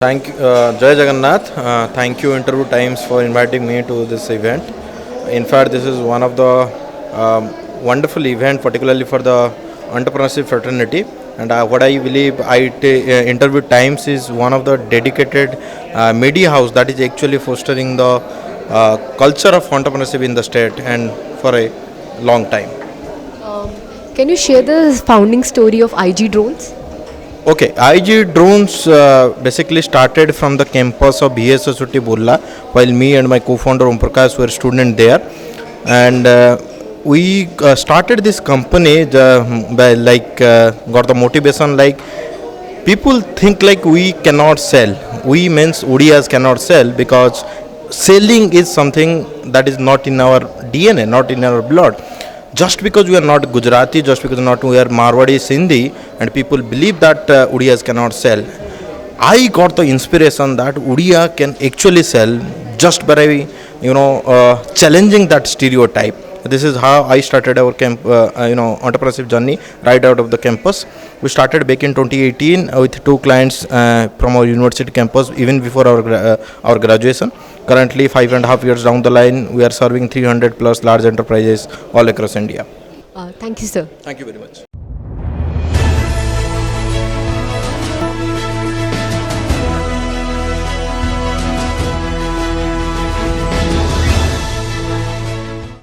Jai Jagannath. Thank you, Interview Times, for inviting me to this event. In fact, this is one of the wonderful event, particularly for the entrepreneurship fraternity. And what I believe, Interview Times is one of the dedicated media house that is actually fostering the culture of entrepreneurship in the state and for a long time. Can you share the founding story of IG Drones? Okay, IG Drones basically started from the campus of BSSOT Burla, while me and my co-founder Om Prakash were students there, and we started this company by got the motivation like people think like we cannot sell. We means Odiyas cannot sell because selling is something that is not in our DNA, not in our blood. Just because we are not Gujarati, just because we are Marwadi, Sindhi, and people believe that Odiyas cannot sell. I got the inspiration that Odiya can actually sell just by challenging that stereotype. This is how I started our entrepreneurship journey right out of the campus. We started back in 2018 with 2 clients from our university campus, even before our graduation. Currently, 5.5 years down the line, we are serving 300 plus large enterprises all across India. Thank you, sir. Thank you very much.